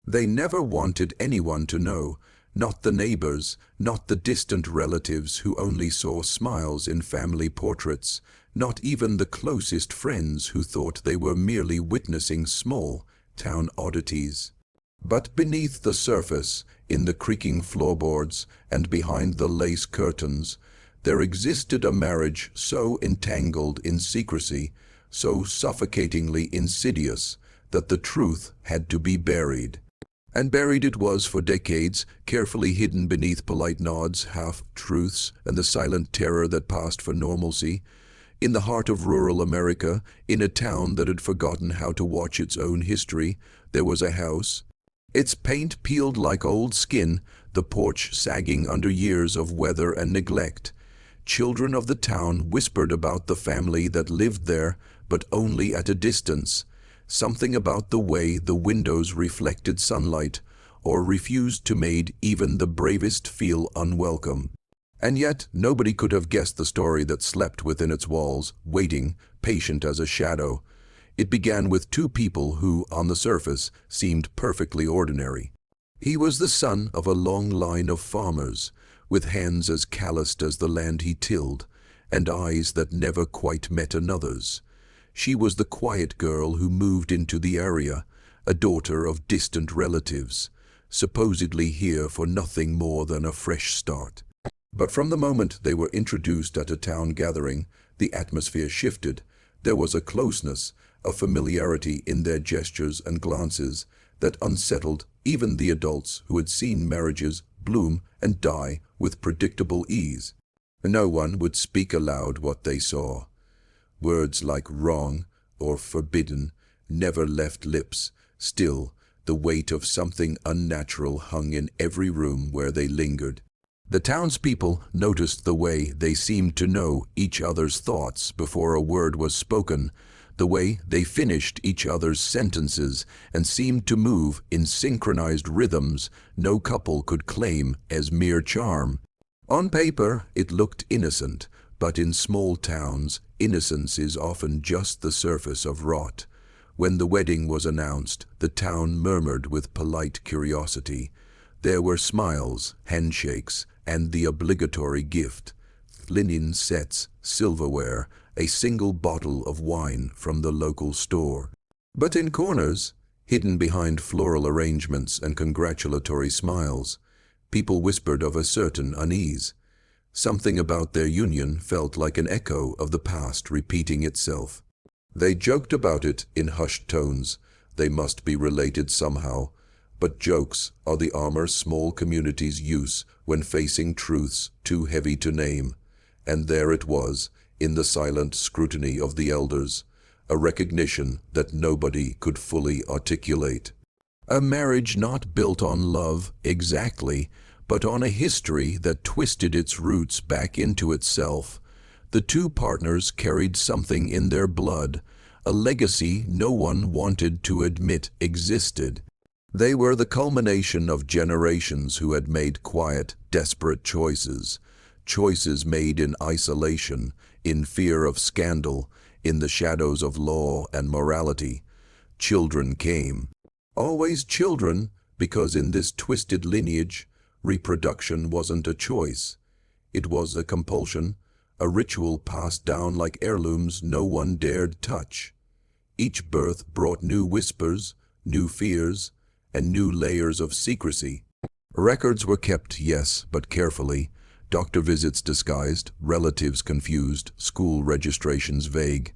They never wanted anyone to know, not the neighbors, not the distant relatives who only saw smiles in family portraits, not even the closest friends who thought they were merely witnessing small town oddities. But beneath the surface, in the creaking floorboards and behind the lace curtains, there existed a marriage so entangled in secrecy, so suffocatingly insidious, that the truth had to be buried. And buried it was for decades, carefully hidden beneath polite nods, half-truths, and the silent terror that passed for normalcy. In the heart of rural America, in a town that had forgotten how to watch its own history, there was a house. Its paint peeled like old skin, the porch sagging under years of weather and neglect. Children of the town whispered about the family that lived there, but only at a distance. Something about the way the windows reflected sunlight, or refused to make even the bravest feel unwelcome. And yet nobody could have guessed the story that slept within its walls, waiting, patient as a shadow. It began with two people who, on the surface, seemed perfectly ordinary. He was the son of a long line of farmers, with hands as calloused as the land he tilled, and eyes that never quite met another's. She was the quiet girl who moved into the area, a daughter of distant relatives, supposedly here for nothing more than a fresh start. But from the moment they were introduced at a town gathering, the atmosphere shifted. There was a closeness, a familiarity in their gestures and glances that unsettled even the adults who had seen marriages bloom and die with predictable ease. No one would speak aloud what they saw. Words like wrong or forbidden never left lips. Still, the weight of something unnatural hung in every room where they lingered. The townspeople noticed the way they seemed to know each other's thoughts before a word was spoken, the way they finished each other's sentences and seemed to move in synchronized rhythms no couple could claim as mere charm. On paper, it looked innocent, but in small towns, innocence is often just the surface of rot. When the wedding was announced, the town murmured with polite curiosity. There were smiles, handshakes, and the obligatory gift: linen sets, silverware, a single bottle of wine from the local store. But in corners, hidden behind floral arrangements and congratulatory smiles, people whispered of a certain unease. Something about their union felt like an echo of the past repeating itself. They joked about it in hushed tones. They must be related somehow. But jokes are the armor small communities use when facing truths too heavy to name. And there it was, in the silent scrutiny of the elders, a recognition that nobody could fully articulate. A marriage not built on love, exactly, but on a history that twisted its roots back into itself. The two partners carried something in their blood, a legacy no one wanted to admit existed. They were the culmination of generations who had made quiet, desperate choices. Choices made in isolation, in fear of scandal, in the shadows of law and morality. Children came. Always children, because in this twisted lineage, reproduction wasn't a choice. It was a compulsion, a ritual passed down like heirlooms no one dared touch. Each birth brought new whispers, new fears, and new layers of secrecy. Records were kept, yes, but carefully. Doctor visits disguised, relatives confused, school registrations vague.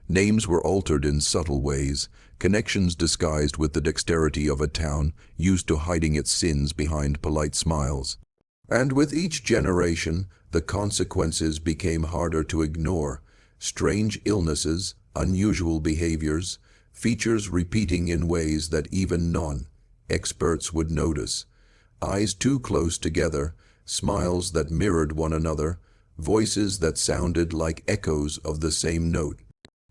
Names were altered in subtle ways, connections disguised with the dexterity of a town used to hiding its sins behind polite smiles. And with each generation, the consequences became harder to ignore. Strange illnesses, unusual behaviors, features repeating in ways that even non-experts would notice. Eyes too close together, smiles that mirrored one another, voices that sounded like echoes of the same note.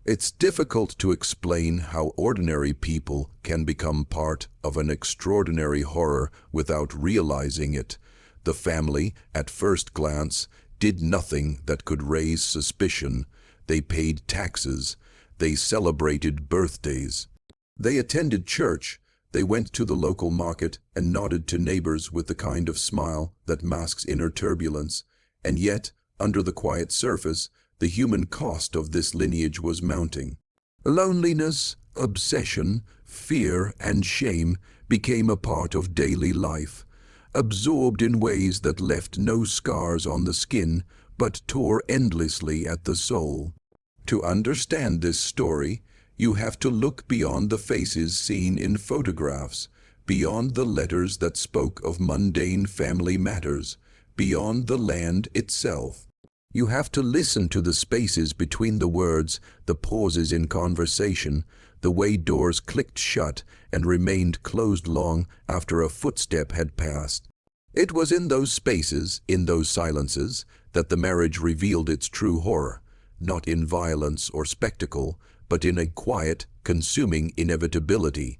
It's difficult to explain how ordinary people can become part of an extraordinary horror without realizing it. The family, at first glance, did nothing that could raise suspicion. They paid taxes. They celebrated birthdays. They attended church, They went to the local market and nodded to neighbors with the kind of smile that masks inner turbulence, and yet, under the quiet surface, the human cost of this lineage was mounting. Loneliness, obsession, fear, and shame became a part of daily life, absorbed in ways that left no scars on the skin but tore endlessly at the soul. To understand this story, you have to look beyond the faces seen in photographs, beyond the letters that spoke of mundane family matters, beyond the land itself. You have to listen to the spaces between the words, the pauses in conversation, the way doors clicked shut and remained closed long after a footstep had passed. It was in those spaces, in those silences, that the marriage revealed its true horror, not in violence or spectacle, but in a quiet, consuming inevitability.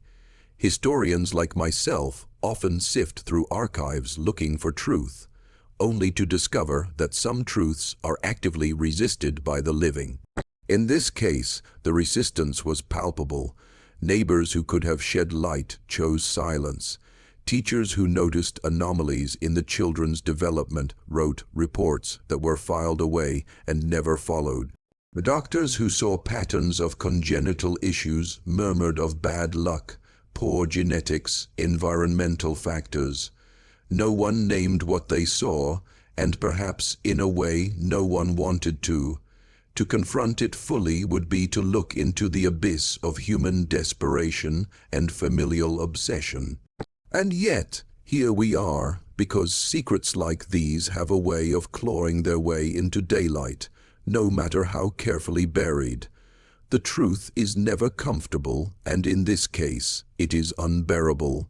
Historians like myself often sift through archives looking for truth, only to discover that some truths are actively resisted by the living. In this case, the resistance was palpable. Neighbors who could have shed light chose silence. Teachers who noticed anomalies in the children's development wrote reports that were filed away and never followed. The doctors who saw patterns of congenital issues murmured of bad luck, poor genetics, environmental factors. No one named what they saw, and perhaps in a way no one wanted to. To confront it fully would be to look into the abyss of human desperation and familial obsession. And yet, here we are, because secrets like these have a way of clawing their way into daylight, no matter how carefully buried. The truth is never comfortable, and in this case, it is unbearable.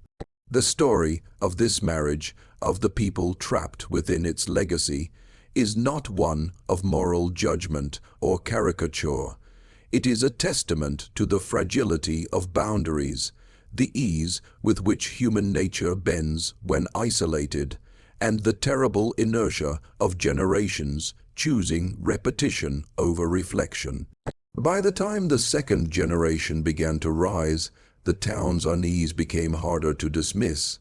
The story of this marriage, of the people trapped within its legacy, is not one of moral judgment or caricature. It is a testament to the fragility of boundaries, the ease with which human nature bends when isolated, and the terrible inertia of generations choosing repetition over reflection. By the time the second generation began to rise, the town's unease became harder to dismiss.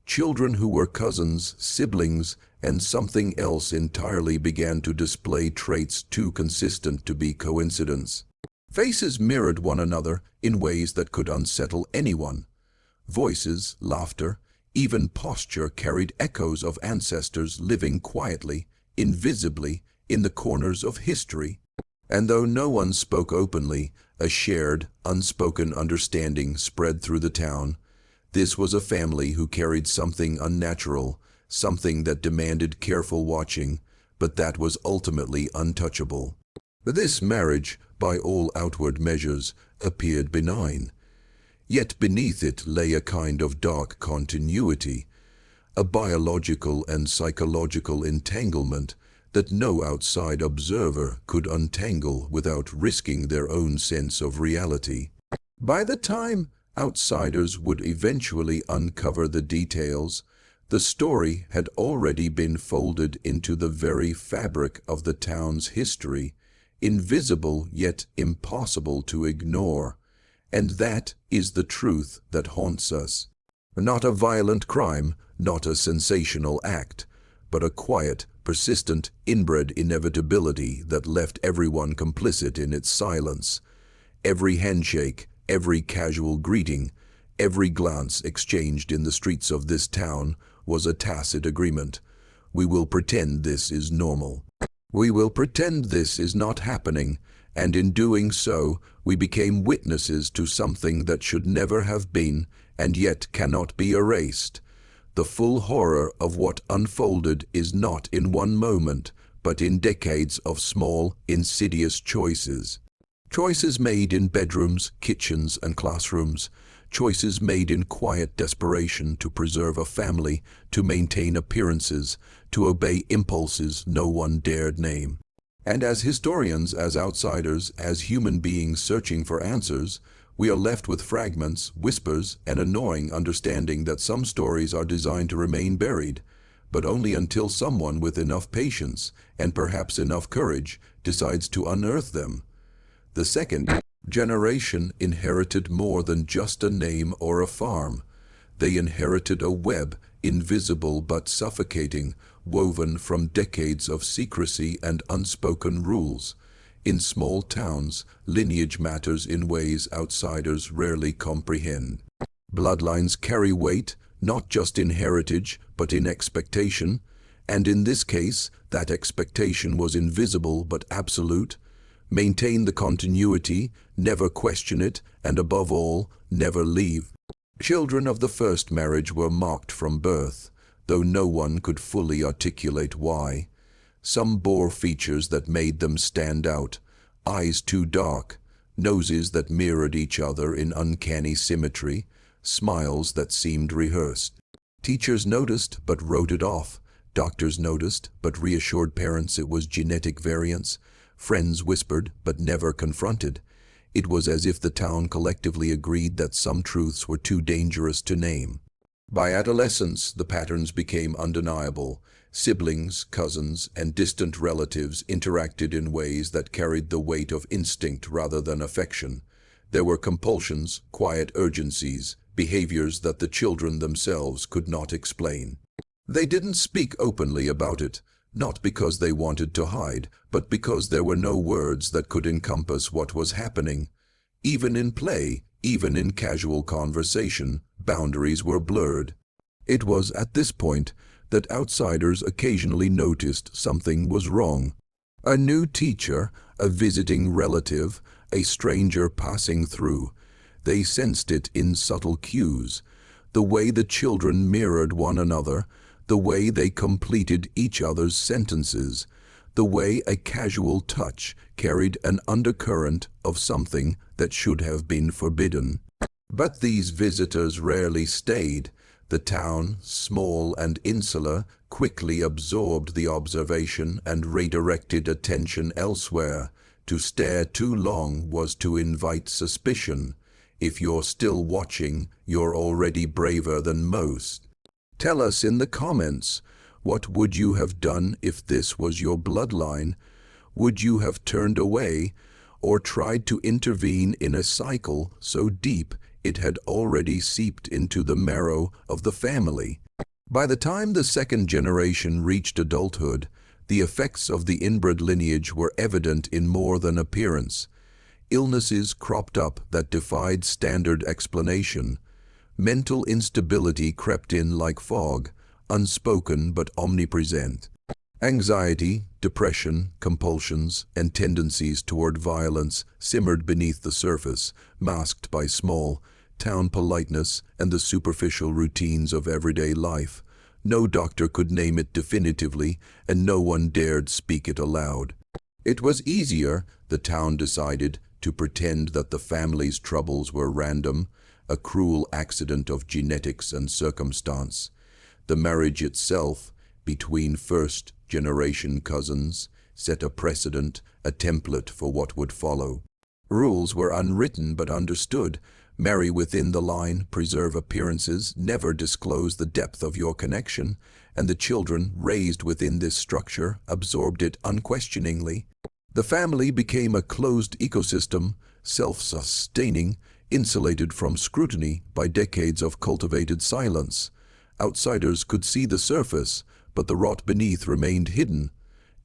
Children who were cousins, siblings, and something else entirely began to display traits too consistent to be coincidence. Faces mirrored one another in ways that could unsettle anyone. Voices, laughter, even posture carried echoes of ancestors living quietly, invisibly, in the corners of history. And though no one spoke openly, a shared, unspoken understanding spread through the town. This was a family who carried something unnatural, something that demanded careful watching, but that was ultimately untouchable. This marriage, by all outward measures, appeared benign. Yet beneath it lay a kind of dark continuity, a biological and psychological entanglement that no outside observer could untangle without risking their own sense of reality. By the time outsiders would eventually uncover the details, the story had already been folded into the very fabric of the town's history, invisible yet impossible to ignore. And that is the truth that haunts us. Not a violent crime, not a sensational act, but a quiet, persistent, inbred inevitability that left everyone complicit in its silence. Every handshake, every casual greeting, every glance exchanged in the streets of this town was a tacit agreement. We will pretend this is normal. We will pretend this is not happening, and in doing so, we became witnesses to something that should never have been, and yet cannot be erased. The full horror of what unfolded is not in one moment, but in decades of small, insidious choices. Choices made in bedrooms, kitchens, and classrooms. Choices made in quiet desperation to preserve a family, to maintain appearances, to obey impulses no one dared name. And as historians, as outsiders, as human beings searching for answers, we are left with fragments, whispers, and a gnawing understanding that some stories are designed to remain buried, but only until someone with enough patience, and perhaps enough courage, decides to unearth them. The second generation inherited more than just a name or a farm. They inherited a web, invisible but suffocating, woven from decades of secrecy and unspoken rules. In small towns, lineage matters in ways outsiders rarely comprehend. Bloodlines carry weight, not just in heritage, but in expectation, and in this case, that expectation was invisible but absolute. Maintain the continuity, never question it, and above all, never leave. Children of the first marriage were marked from birth, though no one could fully articulate why. Some bore features that made them stand out, eyes too dark, noses that mirrored each other in uncanny symmetry, smiles that seemed rehearsed. Teachers noticed but wrote it off. Doctors noticed but reassured parents it was genetic variance. Friends whispered but never confronted. It was as if the town collectively agreed that some truths were too dangerous to name. By adolescence, the patterns became undeniable. Siblings, cousins, and distant relatives interacted in ways that carried the weight of instinct rather than affection. There were compulsions, quiet urgencies, behaviors that the children themselves could not explain. They didn't speak openly about it, not because they wanted to hide, but because there were no words that could encompass what was happening. Even in play, even in casual conversation, boundaries were blurred. It was at this point that outsiders occasionally noticed something was wrong. A new teacher, a visiting relative, a stranger passing through. They sensed it in subtle cues, the way the children mirrored one another, the way they completed each other's sentences, the way a casual touch carried an undercurrent of something that should have been forbidden. But these visitors rarely stayed. The town, small and insular, quickly absorbed the observation and redirected attention elsewhere. To stare too long was to invite suspicion. If you're still watching, you're already braver than most. Tell us in the comments, what would you have done if this was your bloodline? Would you have turned away or tried to intervene in a cycle so deep it had already seeped into the marrow of the family? By the time the second generation reached adulthood, the effects of the inbred lineage were evident in more than appearance. Illnesses cropped up that defied standard explanation. Mental instability crept in like fog, unspoken but omnipresent. Anxiety, depression, compulsions, and tendencies toward violence simmered beneath the surface, masked by small town politeness and the superficial routines of everyday life. No doctor could name it definitively, and no one dared speak it aloud. It was easier, the town decided, to pretend that the family's troubles were random, a cruel accident of genetics and circumstance. The marriage itself, between first-generation cousins, set a precedent, a template for what would follow. Rules were unwritten but understood. Marry within the line, preserve appearances, never disclose the depth of your connection, and the children, raised within this structure, absorbed it unquestioningly. The family became a closed ecosystem, self-sustaining, insulated from scrutiny by decades of cultivated silence. Outsiders could see the surface, but the rot beneath remained hidden.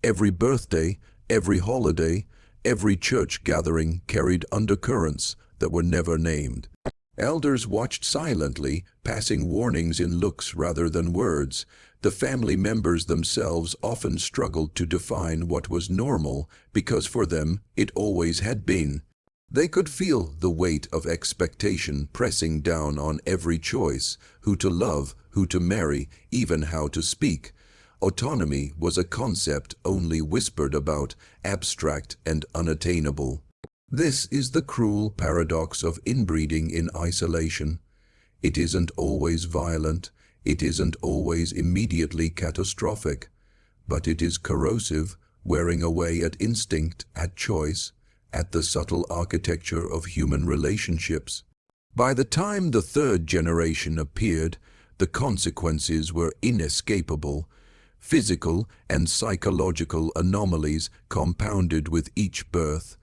Every birthday, every holiday, every church gathering carried undercurrents that were never named. Elders watched silently, passing warnings in looks rather than words. The family members themselves often struggled to define what was normal, because for them it always had been. They could feel the weight of expectation pressing down on every choice: who to love, who to marry, even how to speak. Autonomy was a concept only whispered about, abstract and unattainable. This is the cruel paradox of inbreeding in isolation. It isn't always violent, it isn't always immediately catastrophic, but it is corrosive, wearing away at instinct, at choice, at the subtle architecture of human relationships. By the time the third generation appeared, the consequences were inescapable. Physical and psychological anomalies compounded with each birth.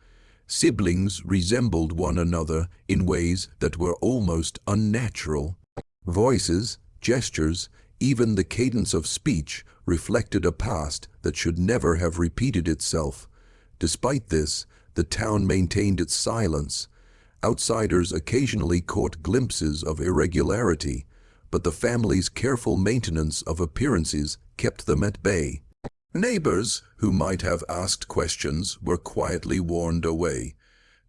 Siblings resembled one another in ways that were almost unnatural. Voices, gestures, even the cadence of speech reflected a past that should never have repeated itself. Despite this, the town maintained its silence. Outsiders occasionally caught glimpses of irregularity, but the family's careful maintenance of appearances kept them at bay. Neighbors who might have asked questions were quietly warned away.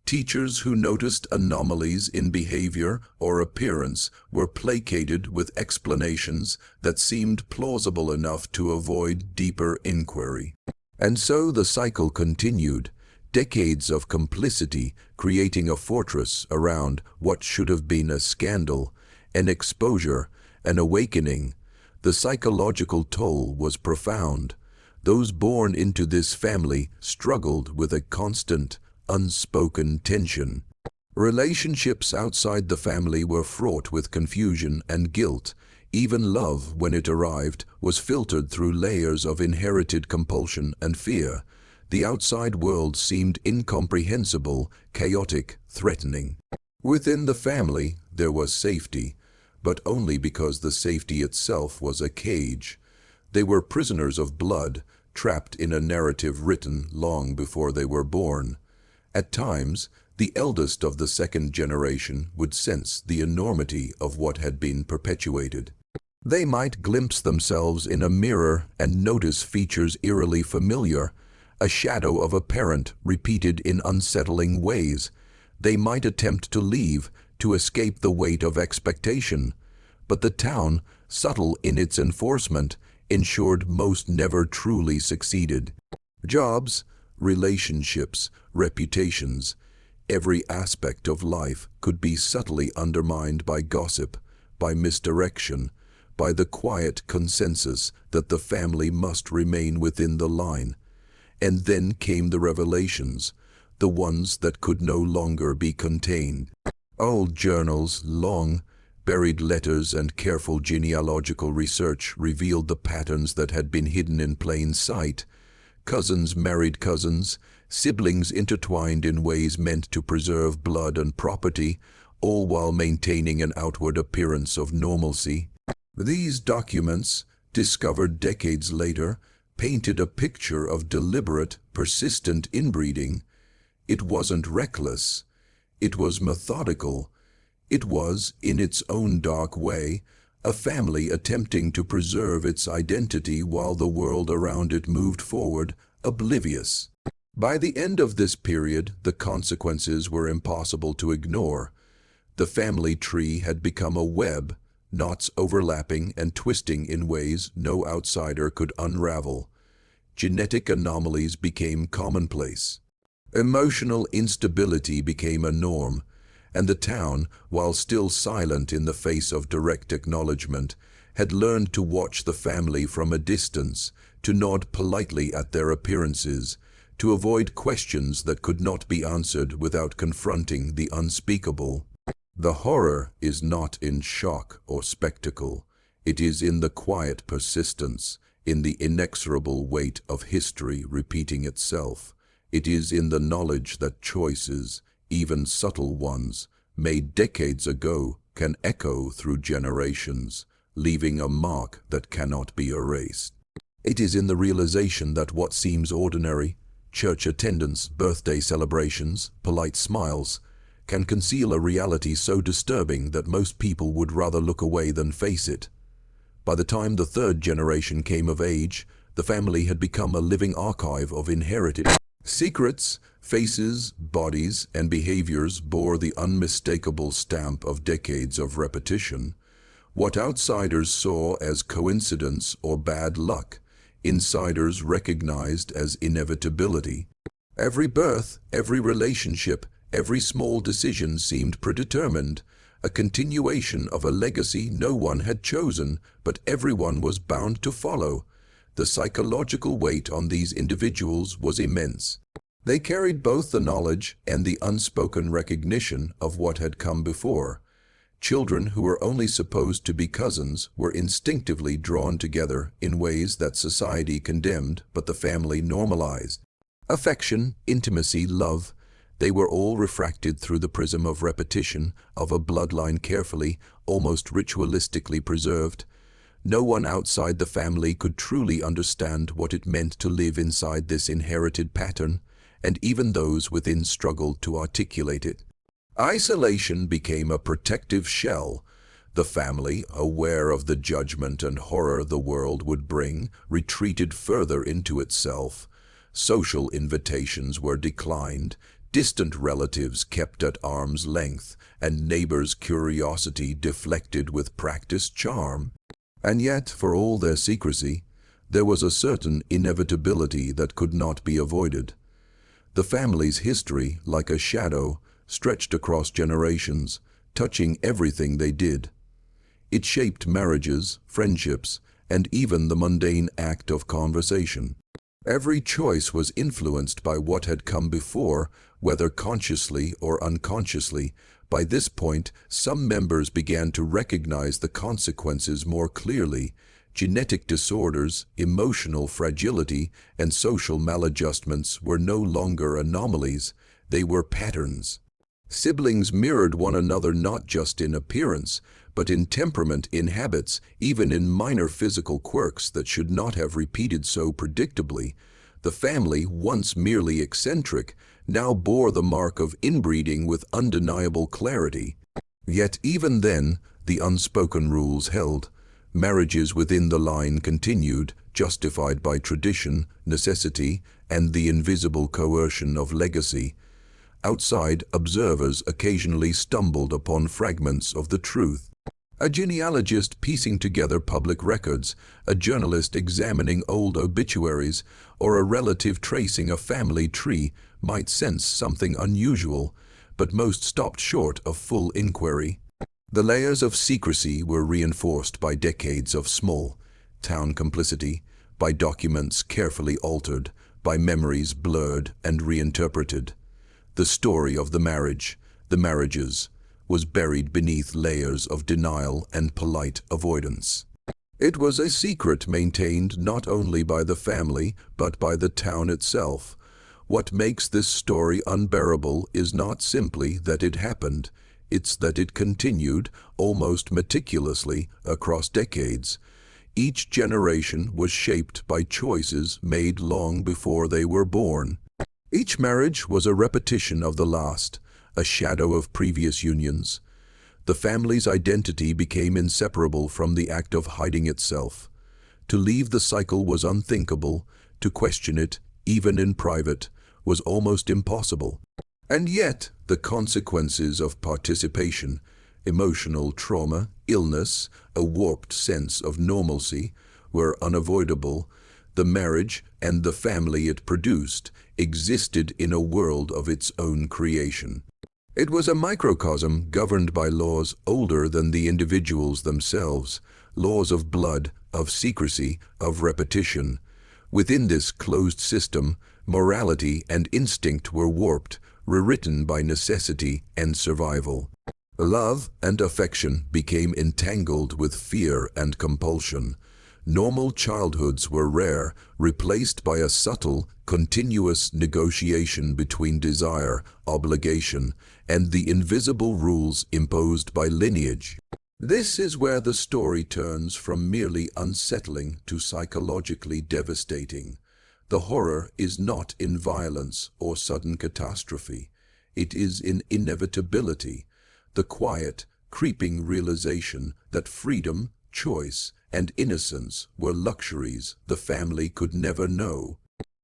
Teachers who noticed anomalies in behavior or appearance were placated with explanations that seemed plausible enough to avoid deeper inquiry. And so the cycle continued, decades of complicity creating a fortress around what should have been a scandal, an exposure, an awakening. The psychological toll was profound. Those born into this family struggled with a constant, unspoken tension. Relationships outside the family were fraught with confusion and guilt. Even love, when it arrived, was filtered through layers of inherited compulsion and fear. The outside world seemed incomprehensible, chaotic, threatening. Within the family, there was safety, but only because the safety itself was a cage. They were prisoners of blood, trapped in a narrative written long before they were born. At times, the eldest of the second generation would sense the enormity of what had been perpetuated. They might glimpse themselves in a mirror and notice features eerily familiar, a shadow of a parent repeated in unsettling ways. They might attempt to leave, to escape the weight of expectation. But the town, subtle in its enforcement, ensured most never truly succeeded. Jobs, relationships, reputations, every aspect of life could be subtly undermined by gossip, by misdirection, by the quiet consensus that the family must remain within the line. And then came the revelations, the ones that could no longer be contained. Old journals, long, buried letters and careful genealogical research revealed the patterns that had been hidden in plain sight. Cousins married cousins, siblings intertwined in ways meant to preserve blood and property, all while maintaining an outward appearance of normalcy. These documents, discovered decades later, painted a picture of deliberate, persistent inbreeding. It wasn't reckless. It was methodical. It was, in its own dark way, a family attempting to preserve its identity while the world around it moved forward, oblivious. By the end of this period, the consequences were impossible to ignore. The family tree had become a web, knots overlapping and twisting in ways no outsider could unravel. Genetic anomalies became commonplace. Emotional instability became a norm, and the town, while still silent in the face of direct acknowledgement, had learned to watch the family from a distance, to nod politely at their appearances, to avoid questions that could not be answered without confronting the unspeakable. The horror is not in shock or spectacle. It is in the quiet persistence, in the inexorable weight of history repeating itself. It is in the knowledge that choices, even subtle ones, made decades ago, can echo through generations, leaving a mark that cannot be erased. It is in the realization that what seems ordinary, church attendance, birthday celebrations, polite smiles, can conceal a reality so disturbing that most people would rather look away than face it. By the time the third generation came of age, the family had become a living archive of inherited secrets. Faces, bodies, and behaviors bore the unmistakable stamp of decades of repetition. What outsiders saw as coincidence or bad luck, insiders recognized as inevitability. Every birth, every relationship, every small decision seemed predetermined, a continuation of a legacy no one had chosen, but everyone was bound to follow. The psychological weight on these individuals was immense. They carried both the knowledge and the unspoken recognition of what had come before. Children who were only supposed to be cousins were instinctively drawn together in ways that society condemned but the family normalized. Affection, intimacy, love, They were all refracted through the prism of repetition, of a bloodline carefully, almost ritualistically preserved. No one outside the family could truly understand what it meant to live inside this inherited pattern, and even those within struggled to articulate it. Isolation became a protective shell. The family, aware of the judgment and horror the world would bring, retreated further into itself. Social invitations were declined, distant relatives kept at arm's length, and neighbors' curiosity deflected with practiced charm. And yet, for all their secrecy, there was a certain inevitability that could not be avoided. The family's history, like a shadow, stretched across generations, touching everything they did. It shaped marriages, friendships, and even the mundane act of conversation. Every choice was influenced by what had come before, whether consciously or unconsciously. By this point, some members began to recognize the consequences more clearly. Genetic disorders, emotional fragility, and social maladjustments were no longer anomalies, they were patterns. Siblings mirrored one another not just in appearance, but in temperament, in habits, even in minor physical quirks that should not have repeated so predictably. The family, once merely eccentric, now bore the mark of inbreeding with undeniable clarity. Yet even then, the unspoken rules held. Marriages within the line continued, justified by tradition, necessity, and the invisible coercion of legacy. Outside, observers occasionally stumbled upon fragments of the truth. A genealogist piecing together public records, a journalist examining old obituaries, or a relative tracing a family tree might sense something unusual, but most stopped short of full inquiry. The layers of secrecy were reinforced by decades of small-town complicity, by documents carefully altered, by memories blurred and reinterpreted. The story of the marriages, was buried beneath layers of denial and polite avoidance. It was a secret maintained not only by the family, but by the town itself. What makes this story unbearable is not simply that it happened, it's that it continued, almost meticulously, across decades. Each generation was shaped by choices made long before they were born. Each marriage was a repetition of the last, a shadow of previous unions. The family's identity became inseparable from the act of hiding itself. To leave the cycle was unthinkable, to question it, even in private, was almost impossible. And yet, the consequences of participation, emotional trauma, illness, a warped sense of normalcy, were unavoidable. The marriage and the family it produced existed in a world of its own creation. It was a microcosm governed by laws older than the individuals themselves, laws of blood, of secrecy, of repetition. Within this closed system, morality and instinct were warped, rewritten by necessity and survival. Love and affection became entangled with fear and compulsion. Normal childhoods were rare, replaced by a subtle, continuous negotiation between desire, obligation, and the invisible rules imposed by lineage. This is where the story turns from merely unsettling to psychologically devastating. The horror is not in violence or sudden catastrophe. It is in inevitability, the quiet, creeping realization that freedom, choice, and innocence were luxuries the family could never know.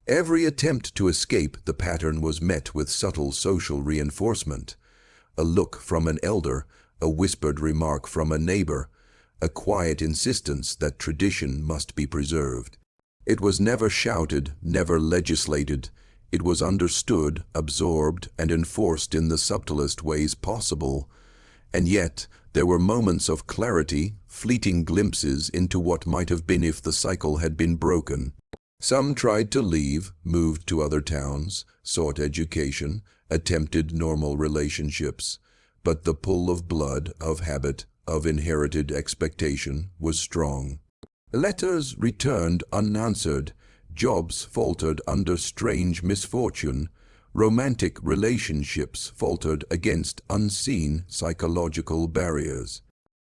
Every attempt to escape the pattern was met with subtle social reinforcement. A look from an elder, a whispered remark from a neighbor, a quiet insistence that tradition must be preserved. It was never shouted, never legislated. It was understood, absorbed, and enforced in the subtlest ways possible. And yet, there were moments of clarity, fleeting glimpses into what might have been if the cycle had been broken. Some tried to leave, moved to other towns, sought education, attempted normal relationships, but the pull of blood, of habit, of inherited expectation was strong. Letters returned unanswered, jobs faltered under strange misfortune, Romantic relationships faltered against unseen psychological barriers.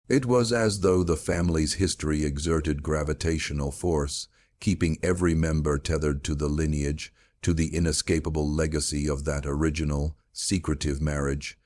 It was as though the family's history exerted gravitational force, keeping every member tethered to the lineage, to the inescapable legacy of that original, secretive marriage.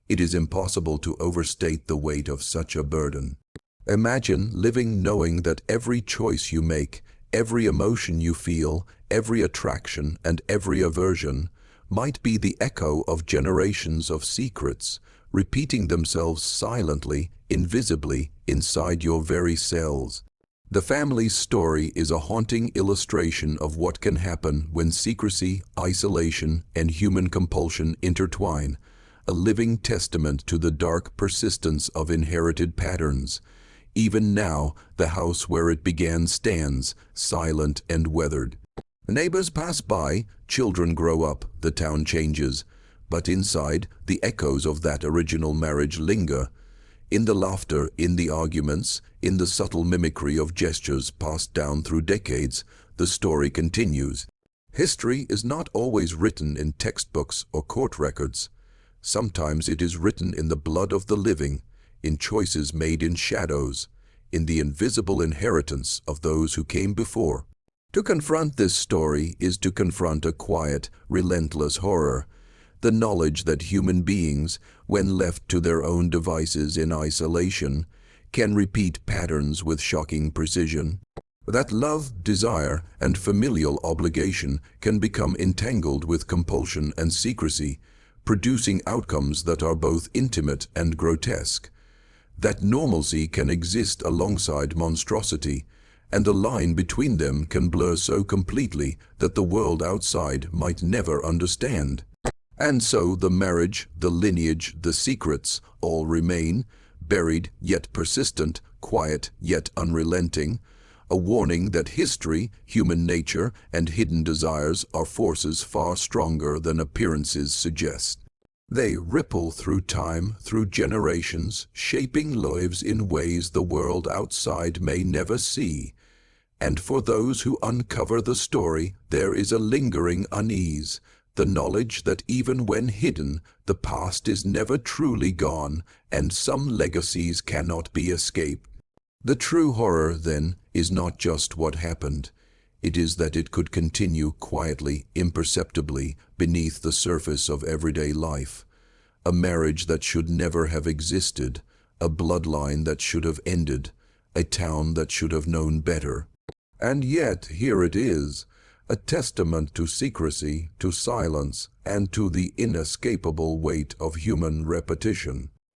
It is impossible to overstate the weight of such a burden. Imagine living knowing that every choice you make, every emotion you feel, every attraction and every aversion might be the echo of generations of secrets, repeating themselves silently, invisibly, inside your very cells. The family's story is a haunting illustration of what can happen when secrecy, isolation, and human compulsion intertwine, a living testament to the dark persistence of inherited patterns. Even now, the house where it began stands, silent and weathered. Neighbors pass by, children grow up, the town changes, but inside, the echoes of that original marriage linger. In the laughter, in the arguments, in the subtle mimicry of gestures passed down through decades, the story continues. History is not always written in textbooks or court records. Sometimes it is written in the blood of the living, in choices made in shadows, in the invisible inheritance of those who came before. To confront this story is to confront a quiet, relentless horror, the knowledge that human beings, when left to their own devices in isolation, can repeat patterns with shocking precision. That love, desire, and familial obligation can become entangled with compulsion and secrecy, producing outcomes that are both intimate and grotesque. That normalcy can exist alongside monstrosity, and the line between them can blur so completely that the world outside might never understand. And so the marriage, the lineage, the secrets all remain, buried yet persistent, quiet yet unrelenting, a warning that history, human nature, and hidden desires are forces far stronger than appearances suggest. They ripple through time, through generations, shaping lives in ways the world outside may never see. And for those who uncover the story, there is a lingering unease, the knowledge that even when hidden, the past is never truly gone, and some legacies cannot be escaped. The true horror, then, is not just what happened. It is that it could continue quietly, imperceptibly, beneath the surface of everyday life. A marriage that should never have existed, a bloodline that should have ended, a town that should have known better. And yet, here it is, a testament to secrecy, to silence, and to the inescapable weight of human repetition.